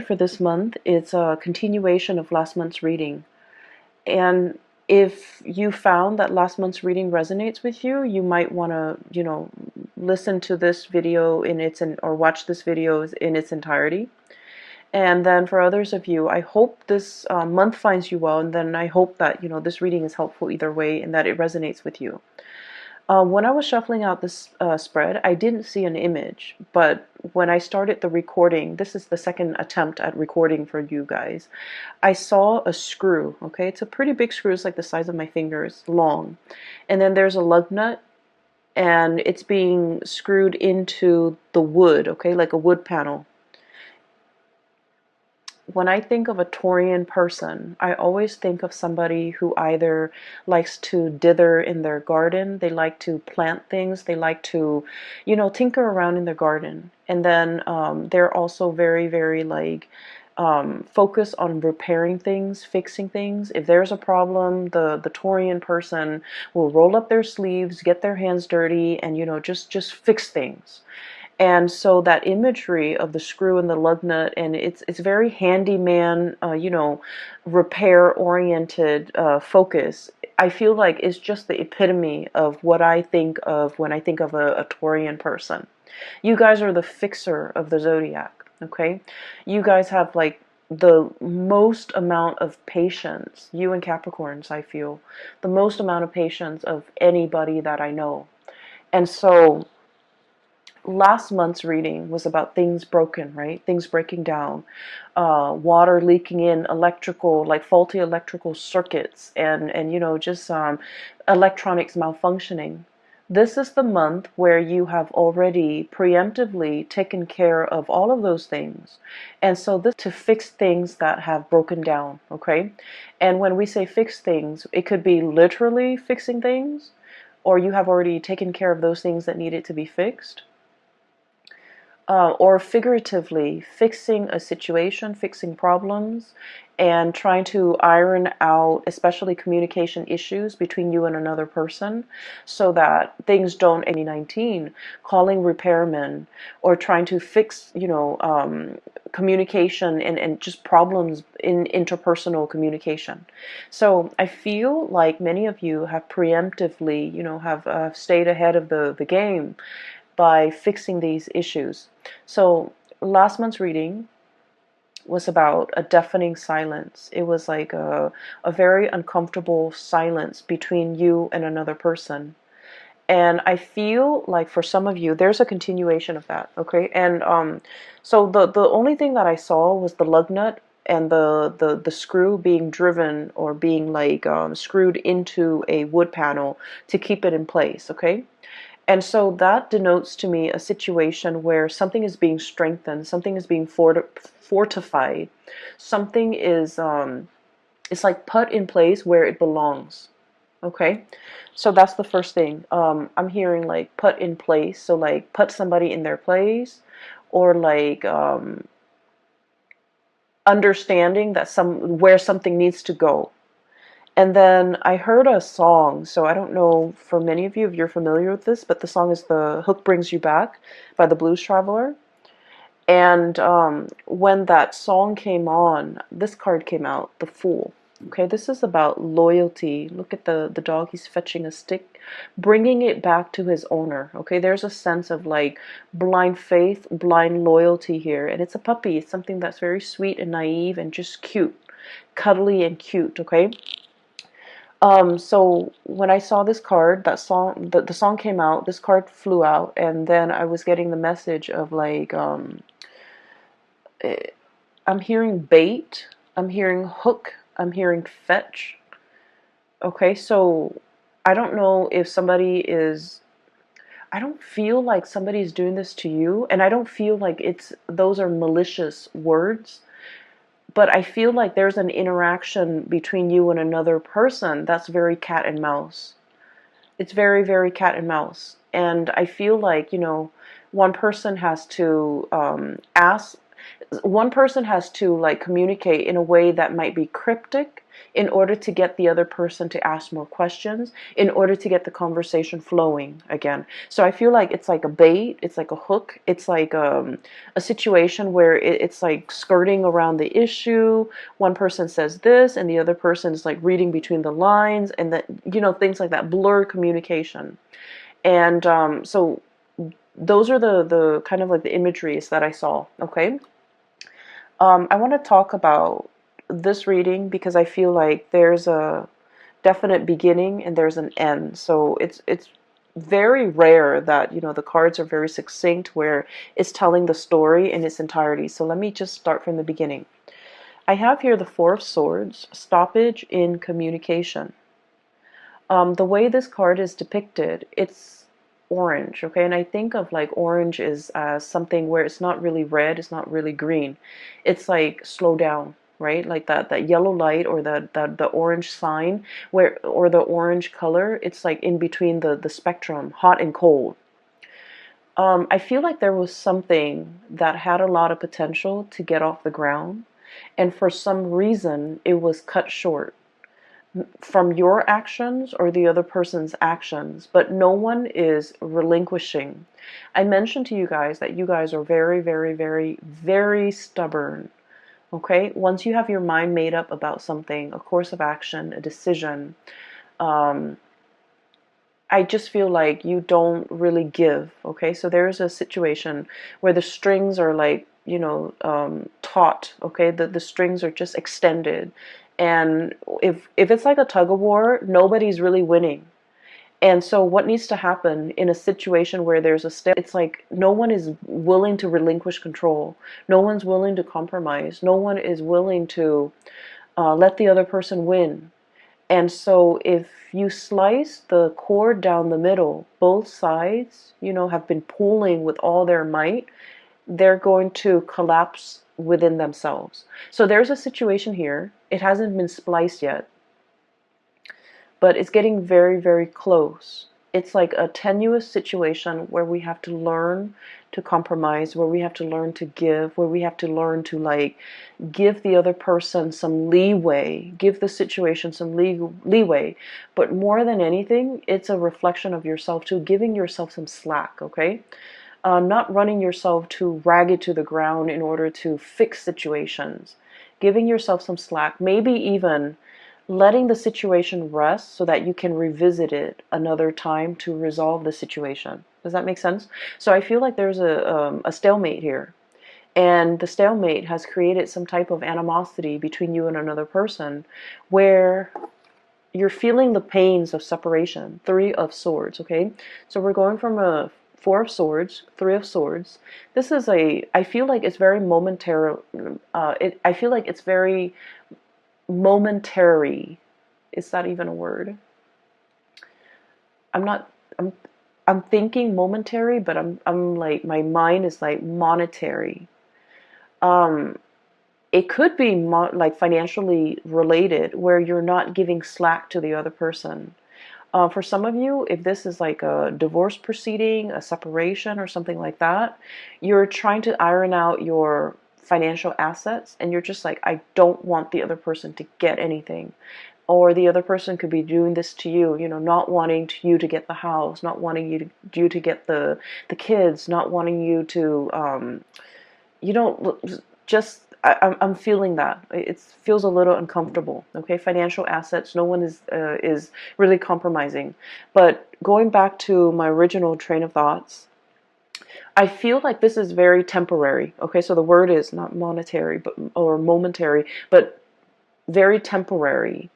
For this month, it's a continuation of last month's reading. And if you found that last month's reading resonates with you, you might want to, listen to this video or watch this video in its entirety. And then for others of you, I hope this month finds you well, and then I hope that, this reading is helpful either way and that it resonates with you. When I was shuffling out this spread, I didn't see an image, but when I started the recording, this is the second attempt at recording for you guys, I saw a screw, okay? It's a pretty big screw, it's like the size of my fingers, long. And then there's a lug nut, and it's being screwed into the wood, okay, like a wood panel. When I think of a Taurian person, I always think of somebody who either likes to dither in their garden, they like to plant things, they like to, tinker around in their garden. And then they're also very, very focused on repairing things, fixing things. If there's a problem, the Taurian person will roll up their sleeves, get their hands dirty, and just fix things. And so that imagery of the screw and the lug nut, and it's very handyman, repair-oriented focus. I feel like it's just the epitome of what I think of when I think of a Taurian person. You guys are the fixer of the zodiac, okay? You guys have like the most amount of patience, you and Capricorns, I feel, the most amount of patience of anybody that I know. And so last month's reading was about things broken, right? Things breaking down, water leaking in, like faulty electrical circuits, and just electronics malfunctioning. This is the month where you have already preemptively taken care of all of those things. And so this to fix things that have broken down, okay? And when we say fix things, it could be literally fixing things, or you have already taken care of those things that needed to be fixed. Or figuratively fixing a situation, fixing problems, and trying to iron out especially communication issues between you and another person so that things don't 19, calling repairmen or trying to fix, communication and just problems in interpersonal communication. So I feel like many of you have preemptively, have stayed ahead of the game by fixing these issues. So last month's reading was about a deafening silence. It was like a very uncomfortable silence between you and another person. And I feel like for some of you, there's a continuation of that, okay? And so the only thing that I saw was the lug nut and the screw being driven or being screwed into a wood panel to keep it in place, okay? And so that denotes to me a situation where something is being strengthened, something is being fortified, something is it's like put in place where it belongs. Okay, so that's the first thing. I'm hearing like put in place, so like put somebody in their place, or like understanding that where something needs to go. And then I heard a song, so I don't know for many of you if you're familiar with this, but the song is The Hook Brings You Back by the Blues Traveler. And when that song came on, this card came out, the Fool. Okay, this is about loyalty. Look at the dog, he's fetching a stick, bringing it back to his owner. Okay, there's a sense of like blind faith, blind loyalty here. And it's a puppy, it's something that's very sweet and naive and just cute, cuddly and cute, okay? So when I saw this card, that song, the song came out, this card flew out, and then I was getting the message of like, I'm hearing bait, I'm hearing hook, I'm hearing fetch. Okay, so I don't know if I don't feel like somebody's doing this to you, and I don't feel like those are malicious words. But I feel like there's an interaction between you and another person that's very cat and mouse. It's very, very cat and mouse. And I feel like, one person has to one person has to like communicate in a way that might be cryptic, in order to get the other person to ask more questions, in order to get the conversation flowing again. So I feel like it's like a bait, it's like a hook, it's like a situation where it's like skirting around the issue. One person says this and the other person is like reading between the lines, and that, you know, things like that, blur communication. And so those are the kind of like the imageries that I saw. Okay. I want to talk about this reading because I feel like there's a definite beginning and there's an end. So it's very rare that, you know, the cards are very succinct where it's telling the story in its entirety. So let me just start from the beginning. I have here the Four of Swords, stoppage in communication. The way this card is depicted, it's orange, okay? And I think of like orange is something where it's not really red, it's not really green. It's like slow down, right? Like that yellow light, or the orange sign, where, or the orange color, it's like in between the spectrum, hot and cold. I feel like there was something that had a lot of potential to get off the ground, and for some reason it was cut short from your actions or the other person's actions, but no one is relinquishing. I mentioned to you guys that you guys are very, very, very, very stubborn. Okay? Once you have your mind made up about something, a course of action, a decision, I just feel like you don't really give. Okay? So there's a situation where the strings are like, you know, taut. Okay? The strings are just extended. And if it's like a tug of war, nobody's really winning. And so what needs to happen in a situation where there's a step, it's like no one is willing to relinquish control. No one's willing to compromise. No one is willing to let the other person win. And so if you slice the cord down the middle, both sides, you know, have been pulling with all their might, they're going to collapse within themselves. So there's a situation here. It hasn't been spliced yet, but it's getting very, very close. It's like a tenuous situation where we have to learn to compromise, where we have to learn to give, where we have to learn to like give the other person some leeway, give the situation some leeway. But more than anything, it's a reflection of yourself too, giving yourself some slack, okay? Not running yourself too ragged to the ground in order to fix situations. Giving yourself some slack, maybe even letting the situation rest so that you can revisit it another time to resolve the situation. Does that make sense? So I feel like there's a stalemate here. And the stalemate has created some type of animosity between you and another person where you're feeling the pains of separation. Three of Swords, okay? So we're going from a Four of Swords, Three of Swords. This is I feel like it's very momentary. I feel like it's very momentary. Is that even a word? I'm not, I'm thinking momentary, but I'm like, my mind is like monetary. It could be like financially related, where you're not giving slack to the other person. For some of you, if this is like a divorce proceeding, a separation, or something like that, you're trying to iron out your financial assets, and you're just like, I don't want the other person to get anything. Or the other person could be doing this to you, you know, not wanting you to get the house, not wanting you to get the kids, not wanting you to, you know, just, I'm feeling that. It feels a little uncomfortable, okay? Financial assets, no one is really compromising. But going back to my original train of thoughts, I feel like this is very temporary, okay? So the word is not monetary, but, or momentary, but very temporary.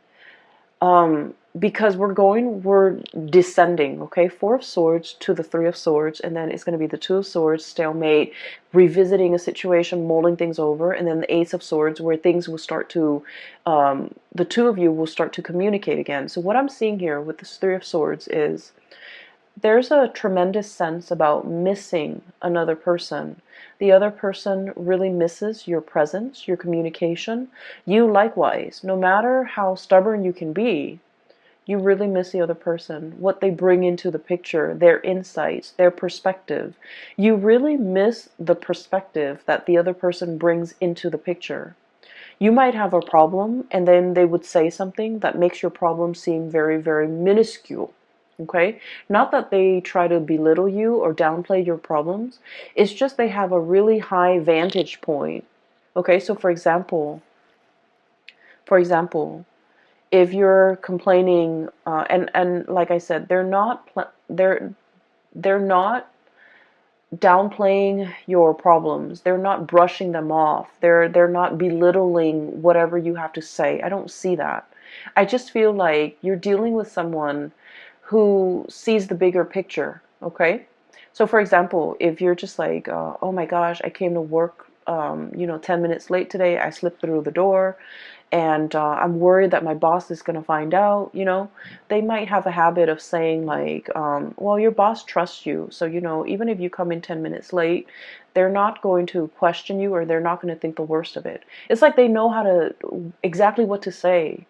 Because we're descending, okay? Four of Swords to the Three of Swords, and then it's going to be the Two of Swords, stalemate, revisiting a situation, mulling things over, and then the Ace of Swords, where things will start to, the two of you will start to communicate again. So what I'm seeing here with this Three of Swords is there's a tremendous sense about missing another person. The other person really misses your presence, your communication. You likewise, no matter how stubborn you can be, you really miss the other person, what they bring into the picture, their insights, their perspective. You really miss the perspective that the other person brings into the picture. You might have a problem, and then they would say something that makes your problem seem very, very minuscule. Okay? Not that they try to belittle you or downplay your problems. It's just they have a really high vantage point. Okay? So for example, if you're complaining, and like I said, they're not downplaying your problems. They're not brushing them off. They're not belittling whatever you have to say. I don't see that. I just feel like you're dealing with someone who sees the bigger picture, okay? So for example, if you're just like, oh my gosh, I came to work 10 minutes late today. I slipped through the door, and I'm worried that my boss is going to find out, they might have a habit of saying like, well, your boss trusts you. So, even if you come in 10 minutes late, they're not going to question you, or they're not going to think the worst of it. It's like they know exactly what to say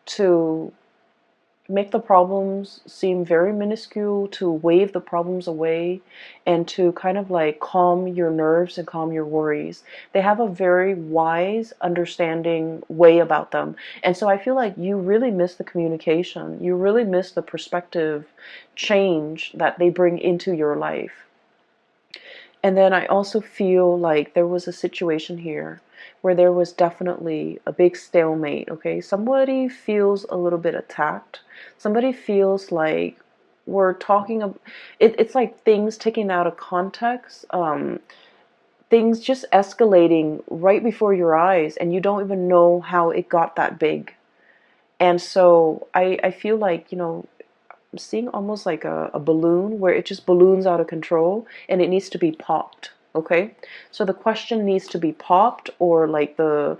to make the problems seem very minuscule, to wave the problems away, and to kind of like calm your nerves and calm your worries. They have a very wise, understanding way about them. And so I feel like you really miss the communication. You really miss the perspective change that they bring into your life. And then I also feel like there was a situation here where there was definitely a big stalemate, okay? Somebody feels a little bit attacked. Somebody feels like we're talking about it's like things taken out of context, things just escalating right before your eyes, and you don't even know how it got that big. And so I feel like, I'm seeing almost like a balloon where it just balloons out of control and it needs to be popped. Okay, so the question needs to be popped, or like the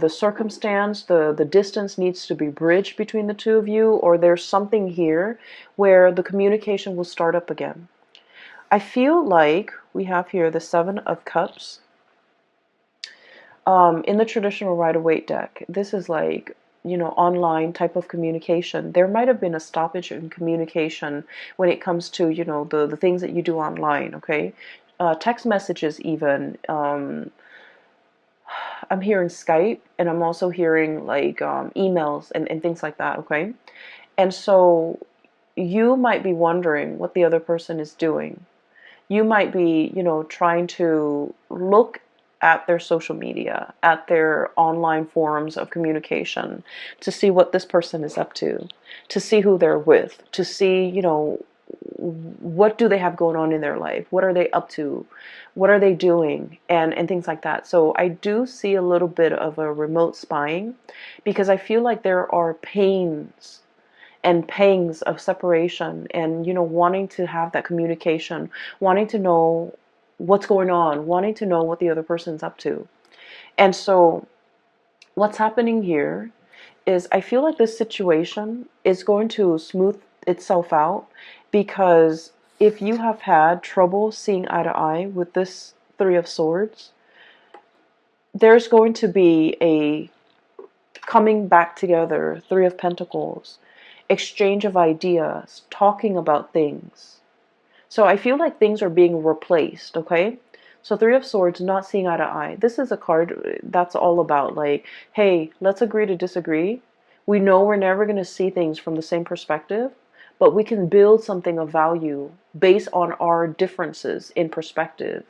circumstance, the distance needs to be bridged between the two of you, or there's something here where the communication will start up again. I feel like we have here the Seven of Cups. In the traditional Rider-Waite deck, this is like, online type of communication. There might have been a stoppage in communication when it comes to, the things that you do online, okay? Text messages even. I'm hearing Skype, and I'm also hearing like emails and things like that, okay? And so you might be wondering what the other person is doing. You might be, trying to look at their social media, at their online forums of communication, to see what this person is up to see who they're with, to see, what do they have going on in their life? What are they up to? What are they doing? And things like that. So I do see a little bit of a remote spying, because I feel like there are pains and pangs of separation, and wanting to have that communication, wanting to know what's going on, wanting to know what the other person's up to. And so what's happening here is I feel like this situation is going to smooth itself out, because if you have had trouble seeing eye to eye with this Three of Swords, there's going to be a coming back together, Three of Pentacles, exchange of ideas, talking about things. So I feel like things are being replaced, okay? So Three of Swords, not seeing eye to eye. This is a card that's all about like, hey, let's agree to disagree. We know we're never going to see things from the same perspective, but we can build something of value based on our differences in perspective.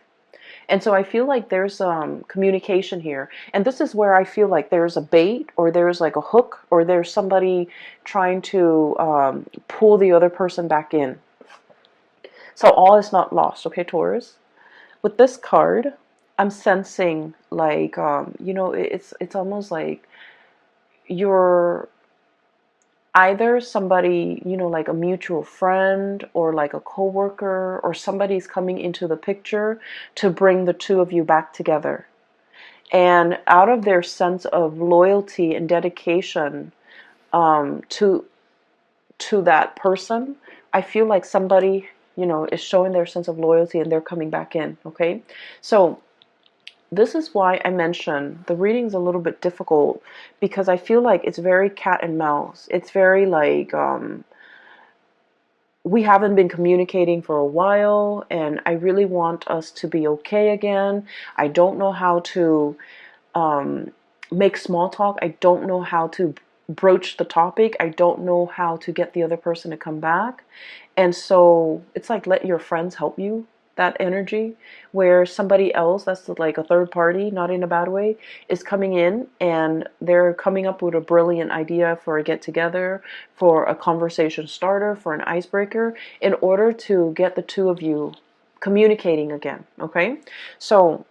And so I feel like there's communication here. And this is where I feel like there's a bait, or there's like a hook, or there's somebody trying to pull the other person back in. So all is not lost, okay, Taurus? With this card, I'm sensing like, it's almost like you're either somebody, like a mutual friend, or like a coworker, or somebody's coming into the picture to bring the two of you back together. And out of their sense of loyalty and dedication to that person, I feel like somebody, is showing their sense of loyalty, and they're coming back in, okay? So this is why I mentioned the reading's a little bit difficult, because I feel like it's very cat and mouse. It's very like, we haven't been communicating for a while, and I really want us to be okay again. I don't know how to make small talk. I don't know how to broach the topic. I don't know how to get the other person to come back. And so it's like, let your friends help you, that energy, where somebody else that's like a third party, not in a bad way, is coming in and they're coming up with a brilliant idea for a get together, for a conversation starter, for an icebreaker, in order to get the two of you communicating again. Okay? So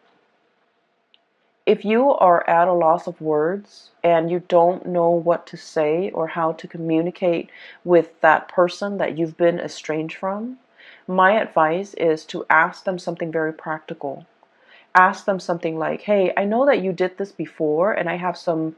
if you are at a loss of words and you don't know what to say or how to communicate with that person that you've been estranged from, my advice is to ask them something very practical. Ask them something like, hey, I know that you did this before and I have some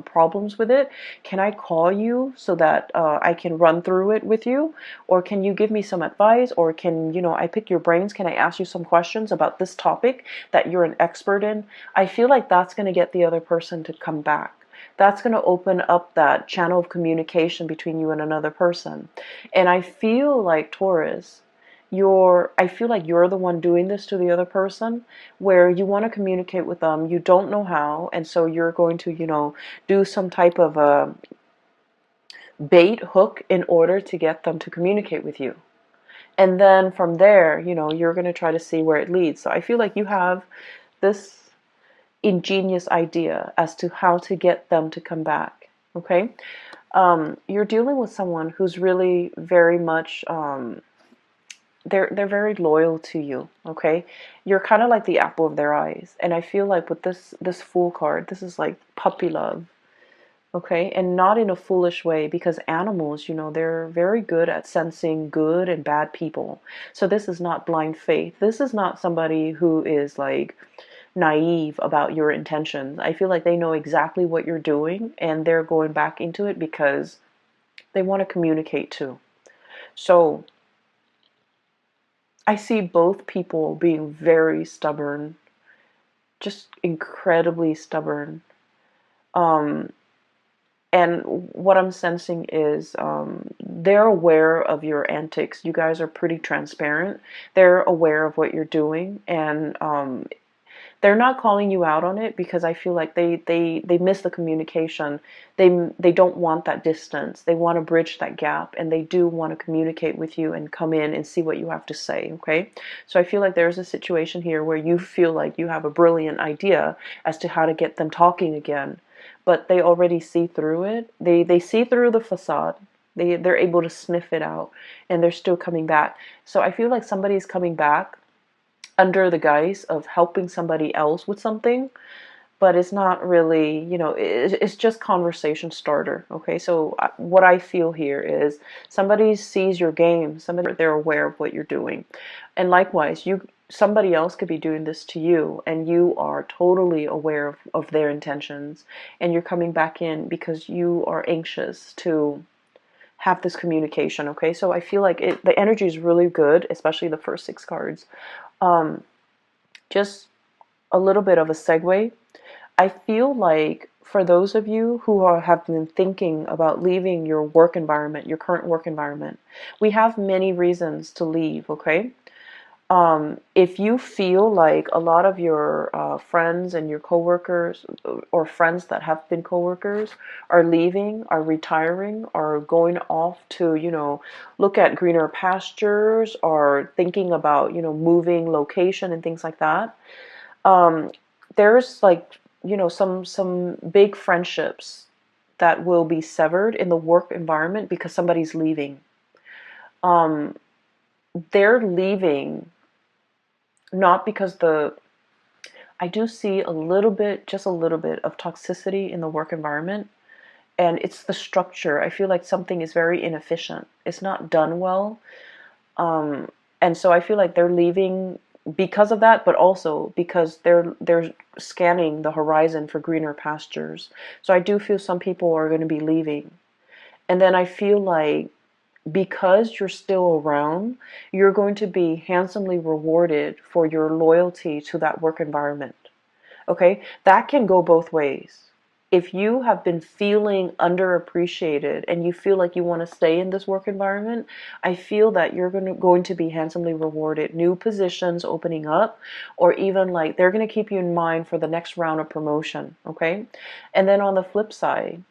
problems with it. Can I call you so that I can run through it with you? Or can you give me some advice? Or can, I pick your brains? Can I ask you some questions about this topic that you're an expert in? I feel like that's going to get the other person to come back. That's going to open up that channel of communication between you and another person. And I feel like, Taurus, I feel like you're the one doing this to the other person, where you want to communicate with them, you don't know how, and so you're going to, do some type of a bait hook in order to get them to communicate with you. And then from there, you're going to try to see where it leads. So I feel like you have this ingenious idea as to how to get them to come back. Okay? You're dealing with someone who's really very much they're very loyal to you. Okay, you're kind of like the apple of their eyes, and I feel like with this Fool card, this is like puppy love. Okay, and not in a foolish way, because animals, they're very good at sensing good and bad people. So this is not blind faith. This is not somebody who is like naive about your intentions. I feel like they know exactly what you're doing and they're going back into it because they want to communicate too. So I see both people being very stubborn, just incredibly stubborn. Um, and what I'm sensing is they're aware of your antics. You guys are pretty transparent. They're aware of what you're doing, and they're not calling you out on it because I feel like they miss the communication. They don't want that distance. They want to bridge that gap, and they do want to communicate with you and come in and see what you have to say. Okay, so I feel like there's a situation here where you feel like you have a brilliant idea as to how to get them talking again, but they already see through it. They see through the facade. They're able to sniff it out, and they're still coming back. So I feel like somebody's coming back under the guise of helping somebody else with something, but it's not really, it's just conversation starter. Okay, so what I feel here is somebody sees your game, somebody, they're aware of what you're doing, and likewise, somebody else could be doing this to you, and you are totally aware of their intentions, and you're coming back in because you are anxious to have this communication. Okay, so I feel like the energy is really good, especially the first 6 cards. Um, just a little bit of a segue. I feel like for those of you who have been thinking about leaving your work environment, your current work environment, we have many reasons to leave, okay? If you feel like a lot of your friends and your coworkers, or friends that have been coworkers, are leaving, are retiring, are going off to, look at greener pastures, or thinking about, moving location and things like that, there's like, some big friendships that will be severed in the work environment because somebody's leaving. They're leaving not because I do see a little bit, just a little bit of toxicity in the work environment, and it's the structure. I feel like something is very inefficient. It's not done well. And so I feel like they're leaving because of that, but also because they're scanning the horizon for greener pastures. So I do feel some people are going to be leaving. And then I feel like because you're still around, you're going to be handsomely rewarded for your loyalty to that work environment. Okay? That can go both ways. if you have been feeling underappreciated and you feel like you want to stay in this work environment, I feel that you're going to be handsomely rewarded. New positions opening up, or even like they're going to keep you in mind for the next round of promotion, okay? And then on the flip side,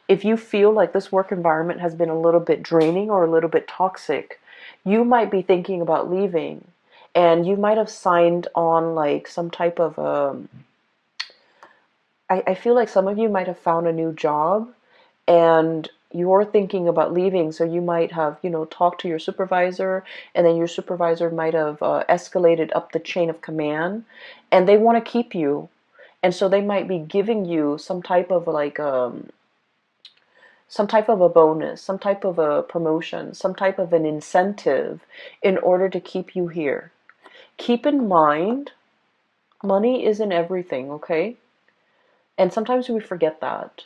if you feel like this work environment has been a little bit draining or a little bit toxic, you might be thinking about leaving. And you might have signed on like some type of I feel like some of you might have found a new job and you're thinking about leaving. So you might have, talked to your supervisor, and then your supervisor might have escalated up the chain of command, and they want to keep you. And so they might be giving you some type of like some type of a bonus, some type of a promotion, some type of an incentive in order to keep you here. Keep in mind, money isn't everything, okay? And sometimes we forget that.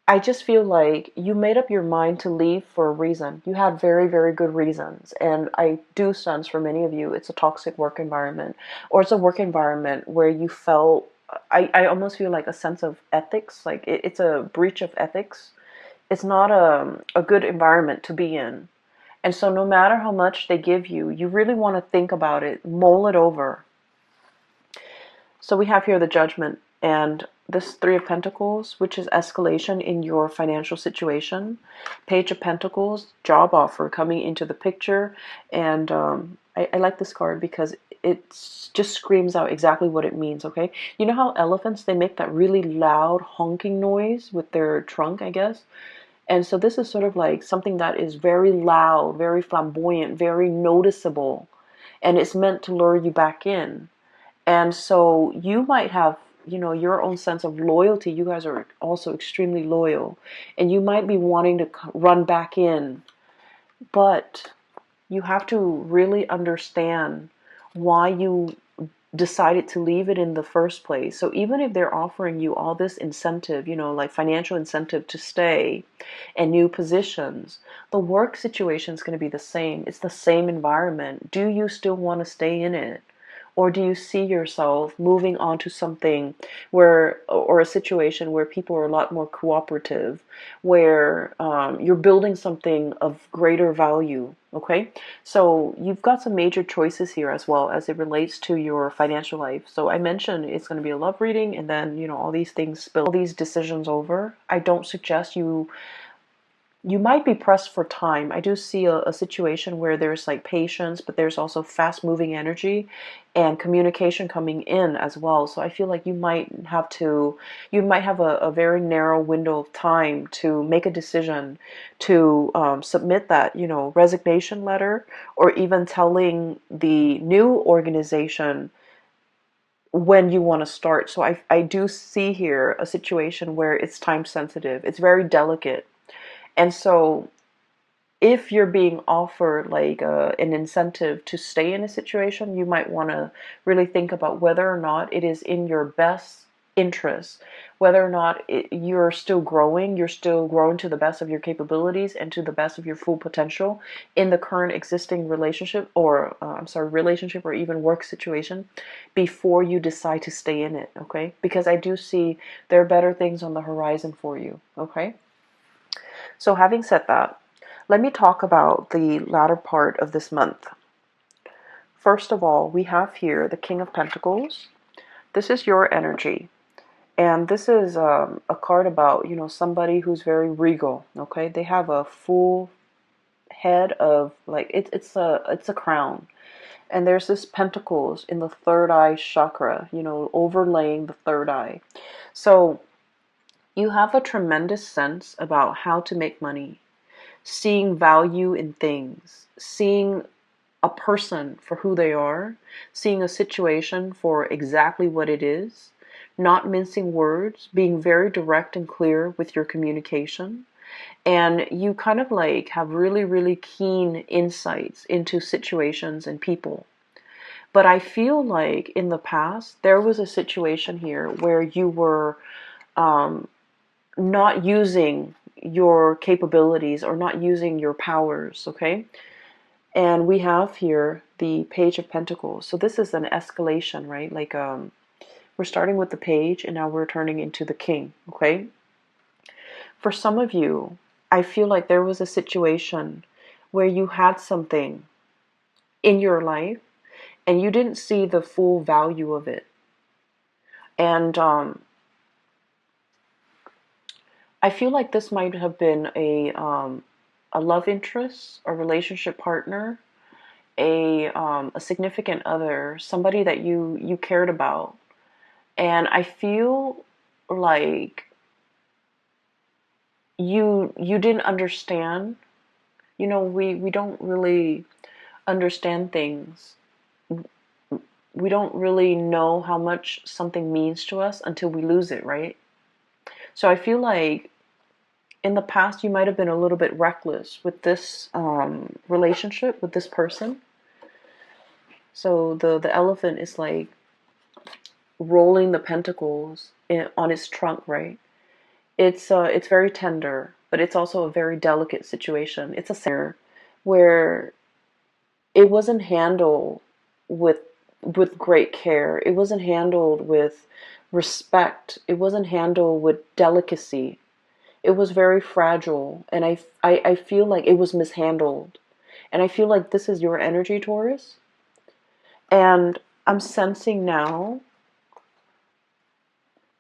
I just feel like you made up your mind to leave for a reason. You had very, very good reasons. And I do sense for many of you, it's a toxic work environment, or it's a work environment where you felt, I almost feel like a sense of ethics, like it's a breach of ethics. It's not a good environment to be in. And so no matter how much they give you, you really want to think about it, mull it over. So we have here the Judgment and this Three of Pentacles, which is escalation in your financial situation. Page of Pentacles, job offer coming into the picture. And I like this card because it just screams out exactly what it means, okay? You know how elephants, they make that really loud honking noise with their trunk, I guess? And so this is sort of like something that is very loud, very flamboyant, very noticeable. And it's meant to lure you back in. And so you might have, your own sense of loyalty. You guys are also extremely loyal. And you might be wanting to run back in. But you have to really understand why you decided to leave it in the first place. So even if they're offering you all this incentive, like financial incentive to stay and new positions, the work situation is going to be the same. It's the same environment. Do you still want to stay in it? Or do you see yourself moving on to something or a situation where people are a lot more cooperative, where you're building something of greater value, okay? So you've got some major choices here as well as it relates to your financial life. So I mentioned it's going to be a love reading, and then, all these things spill, all these decisions over. I don't suggest you might be pressed for time. I do see a situation where there's like patience, but there's also fast moving energy and communication coming in as well. So I feel like you might have a very narrow window of time to make a decision to submit that, resignation letter, or even telling the new organization when you want to start. So I do see here a situation where it's time sensitive. It's very delicate. And so if you're being offered like an incentive to stay in a situation, you might want to really think about whether or not it is in your best interest, whether or not you're still growing to the best of your capabilities and to the best of your full potential in the current existing relationship, or relationship or even work situation, before you decide to stay in it, okay? Because I do see there are better things on the horizon for you, okay? So having said that, let me talk about the latter part of this month. First of all, we have here the King of Pentacles. This is your energy. And this is a card about, somebody who's very regal, okay? They have a full head of, like, it's a crown. And there's this pentacles in the third eye chakra, overlaying the third eye. So you have a tremendous sense about how to make money, seeing value in things, seeing a person for who they are, seeing a situation for exactly what it is, not mincing words, being very direct and clear with your communication. And you kind of like have really, really keen insights into situations and people. But I feel like in the past, there was a situation here where you were not using your capabilities or not using your powers, okay? And we have here the Page of Pentacles. So this is an escalation, right? Like We're starting with the page and now we're turning into the king, okay? For some of you, I feel like there was a situation where you had something in your life and you didn't see the full value of it. And I feel like this might have been a love interest, a relationship partner, a significant other, somebody that you cared about. And I feel like you didn't understand. You know, we don't really understand things. We don't really know how much something means to us until we lose it, right? So I feel like in the past you might have been a little bit reckless with this relationship with this person. So the elephant is like rolling the pentacles on its trunk, right? It's very tender, but it's also a very delicate situation. It's a center where it wasn't handled with great care. It wasn't handled with respect. It wasn't handled with delicacy. It was very fragile, and I feel like it was mishandled. And I feel like this is your energy, Taurus. And I'm sensing now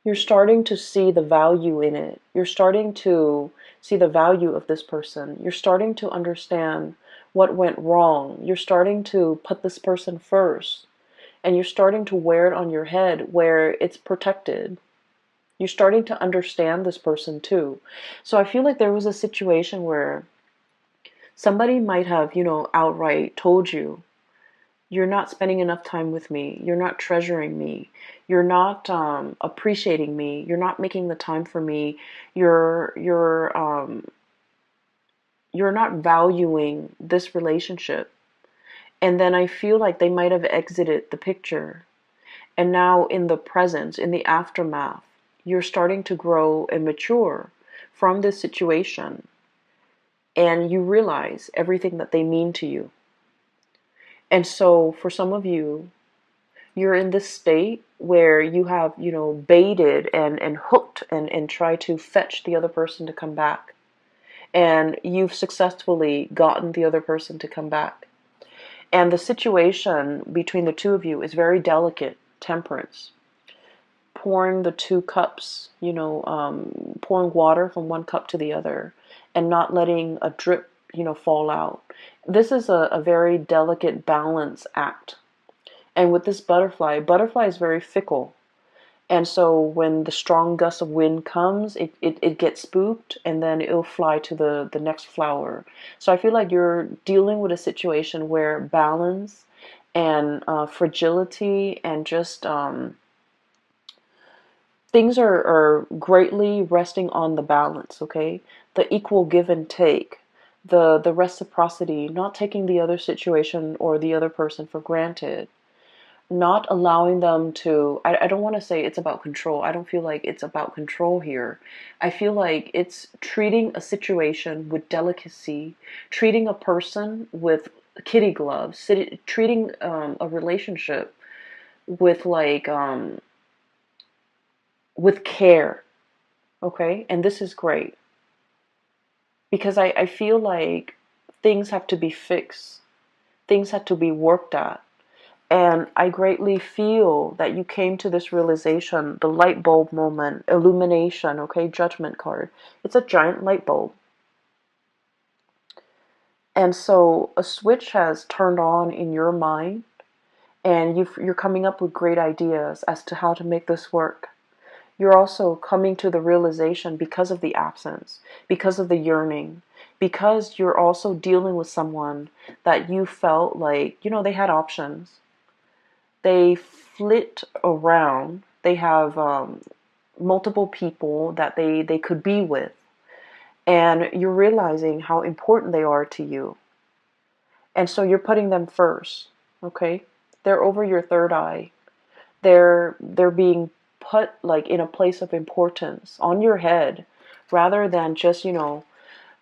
you're starting to see the value in it. You're starting to see the value of this person. You're starting to understand what went wrong. You're starting to put this person first. And you're starting to wear it on your head where it's protected. You're starting to understand this person too. So I feel like there was a situation where somebody might have, outright told you, you're not spending enough time with me. You're not treasuring me. You're not appreciating me. You're not making the time for me. You're not valuing this relationship. And then I feel like they might have exited the picture. And now in the present, in the aftermath, you're starting to grow and mature from this situation. And you realize everything that they mean to you. And so for some of you, you're in this state where you have, baited and hooked and tried to fetch the other person to come back. And you've successfully gotten the other person to come back. And the situation between the two of you is very delicate, temperance. Pouring the two cups, pouring water from one cup to the other and not letting a drip, fall out. This is a very delicate balance act. And with this butterfly is very fickle. And so when the strong gust of wind comes, it gets spooked and then it'll fly to the next flower. So I feel like you're dealing with a situation where balance and fragility and just things are greatly resting on the balance, okay? The equal give and take, the reciprocity, not taking the other situation or the other person for granted, not allowing them to, I don't want to say it's about control. I don't feel like it's about control here. I feel like it's treating a situation with delicacy, treating a person with kitty gloves, treating a relationship with with care, okay? And this is great because I feel like things have to be fixed, things have to be worked at. And I greatly feel that you came to this realization, the light bulb moment, illumination, okay, judgment card. It's a giant light bulb. And so a switch has turned on in your mind, and you're coming up with great ideas as to how to make this work. You're also coming to the realization because of the absence, because of the yearning, because you're also dealing with someone that you felt like, they had options. They flit around. They have multiple people that they could be with. And you're realizing how important they are to you. And so you're putting them first, okay? They're over your third eye. They're being put like in a place of importance on your head rather than just,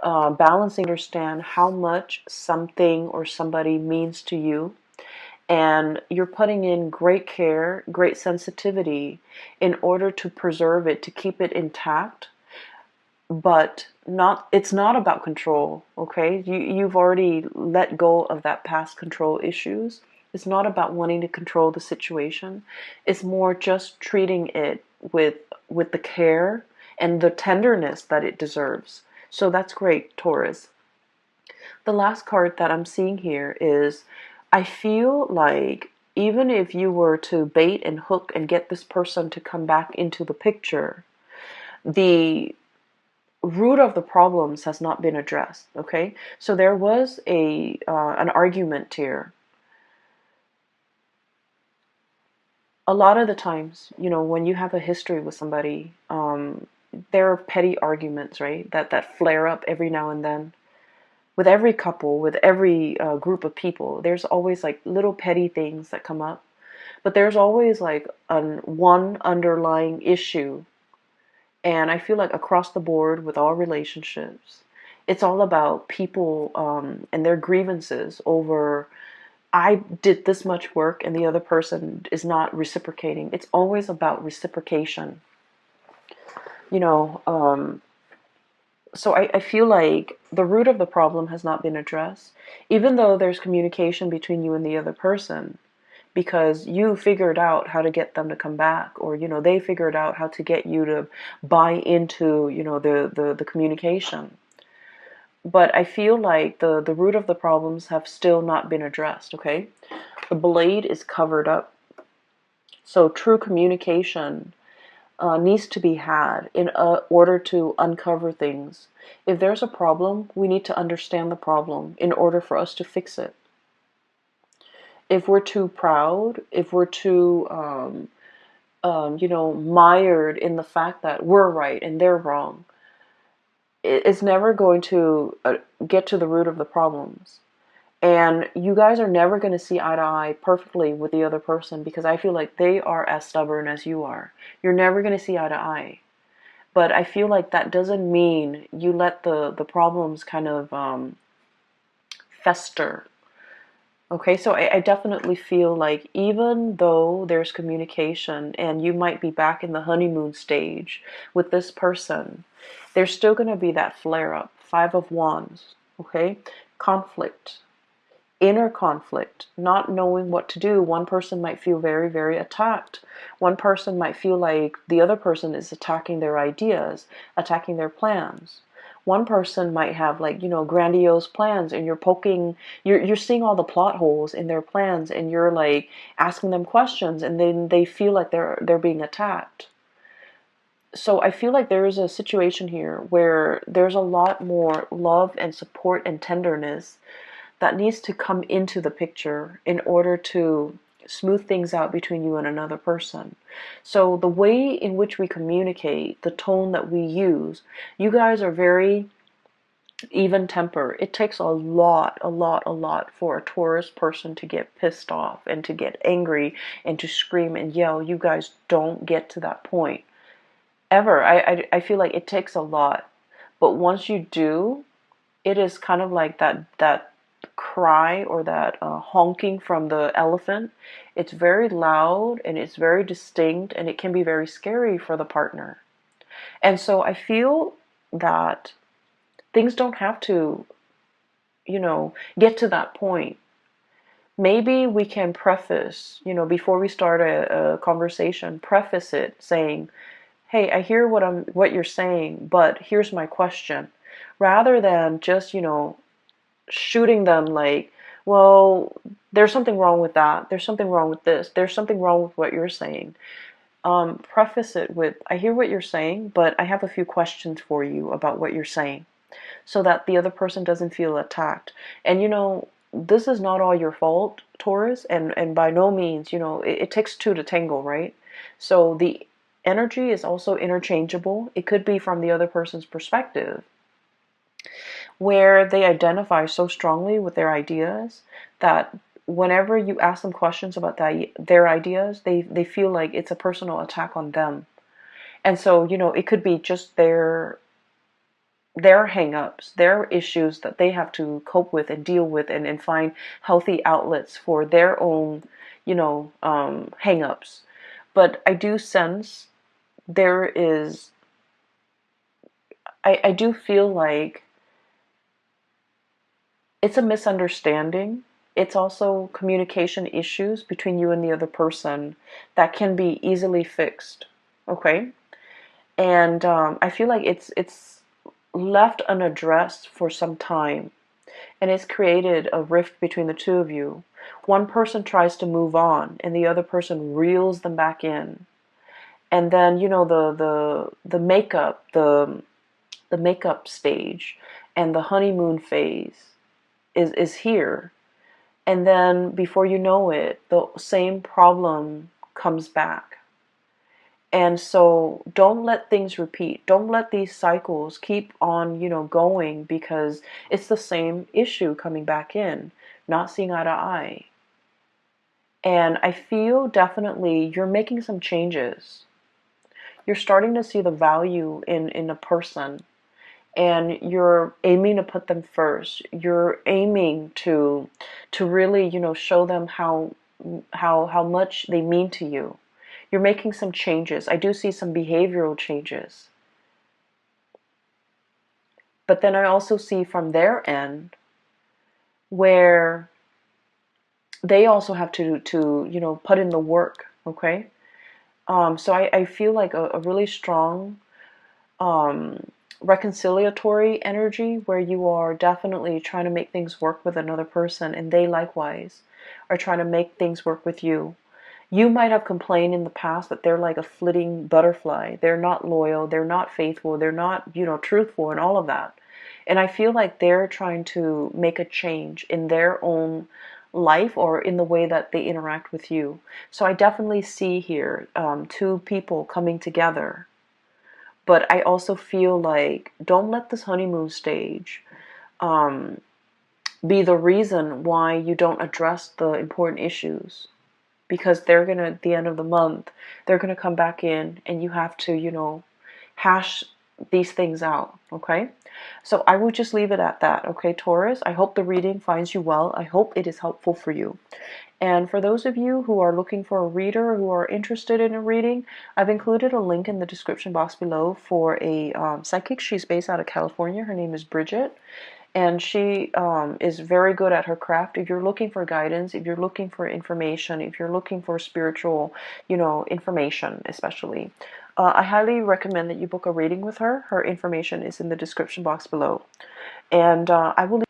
balancing, understand how much something or somebody means to you. and you're putting in great care, great sensitivity in order to preserve it, to keep it intact. But not it's not about control, okay? You've already let go of that past control issues. It's not about wanting to control the situation. It's more just treating it with the care and the tenderness that it deserves. So that's great, Taurus. The last card that I'm seeing here is, I feel like even if you were to bait and hook and get this person to come back into the picture, the root of the problems has not been addressed. Okay, so there was a an argument here. A lot of the times, when you have a history with somebody, there are petty arguments, right? That flare up every now and then. With every couple, with every group of people, there's always like little petty things that come up, but there's always like one underlying issue. And I feel like across the board with all relationships, it's all about people and their grievances over, I did this much work and the other person is not reciprocating. It's always about reciprocation. You know, so I feel like the root of the problem has not been addressed, even though there's communication between you and the other person, because you figured out how to get them to come back, or they figured out how to get you to buy into the communication. But I feel like the root of the problems have still not been addressed. Okay, the blade is covered up, so true communication needs to be had in order to uncover things. If there's a problem, we need to understand the problem in order for us to fix it. If we're too proud, if we're too, mired in the fact that we're right and they're wrong, it's never going to get to the root of the problems. And you guys are never going to see eye to eye perfectly with the other person, because I feel like they are as stubborn as you are. You're never going to see eye to eye. But I feel like that doesn't mean you let the problems kind of fester. Okay, so I definitely feel like even though there's communication and you might be back in the honeymoon stage with this person, there's still going to be that flare up. Five of Wands, okay? Conflict, inner conflict, not knowing what to do. One person might feel very, very attacked. One person might feel like the other person is attacking their ideas, attacking their plans. One person might have grandiose plans, and you're seeing all the plot holes in their plans, and you're like asking them questions, and then they feel like they're being attacked. So I feel like there is a situation here where there's a lot more love and support and tenderness that needs to come into the picture in order to smooth things out between you and another person. So the way in which we communicate, the tone that we use, you guys are very even temper. It takes a lot for a Taurus person to get pissed off and to get angry and to scream and yell. You guys don't get to that point ever. I feel like it takes a lot. But once you do, it is kind of like that cry or that honking from the elephant. It's very loud and it's very distinct, and it can be very scary for the partner. And so I feel that things don't have to, get to that point. Maybe we can preface, before we start a conversation, preface it saying, hey, I hear what you're saying, but here's my question. Rather than just, shooting them like, well, there's something wrong with that. There's something wrong with this. There's something wrong with what you're saying. Preface it with, I hear what you're saying, but I have a few questions for you about what you're saying, so that the other person doesn't feel attacked. And this is not all your fault, Taurus, and by no means, it takes two to tango, right? So the energy is also interchangeable. It could be from the other person's perspective, where they identify so strongly with their ideas that whenever you ask them questions about their ideas, they feel like it's a personal attack on them. And so, it could be just their their hang-ups, their issues that they have to cope with and deal with, and find healthy outlets for their own, hang-ups. But I do sense there is, I do feel like it's a misunderstanding. It's also communication issues between you and the other person that can be easily fixed. Okay? And I feel like it's left unaddressed for some time, and it's created a rift between the two of you. One person tries to move on, and the other person reels them back in. And then the makeup, the makeup stage, and the honeymoon phase is here. And then before you know it, the same problem comes back. And so don't let things repeat. Don't let these cycles keep on, going, because it's the same issue coming back in, not seeing eye to eye. And I feel definitely you're making some changes. You're starting to see the value in a person, and you're aiming to put them first. You're aiming to really, show them how much they mean to you. You're making some changes. I do see some behavioral changes. But then I also see from their end where they also have to put in the work, okay? So I feel like a really strong reconciliatory energy where you are definitely trying to make things work with another person, and they likewise are trying to make things work with you. You might have complained in the past that they're like a flitting butterfly. They're not loyal, they're not faithful, they're not, truthful, and all of that. And I feel like they're trying to make a change in their own life or in the way that they interact with you. So I definitely see here two people coming together. But I also feel like don't let this honeymoon stage be the reason why you don't address the important issues. Because they're going to, at the end of the month, they're going to come back in, and you have to, hash these things out, okay? So I would just leave it at that, okay, Taurus? I hope the reading finds you well. I hope it is helpful for you. And for those of you who are looking for a reader, who are interested in a reading, I've included a link in the description box below for a psychic. She's based out of California. Her name is Bridget. And she is very good at her craft. If you're looking for guidance, if you're looking for information, if you're looking for spiritual, information especially, I highly recommend that you book a reading with her. Her information is in the description box below. And I will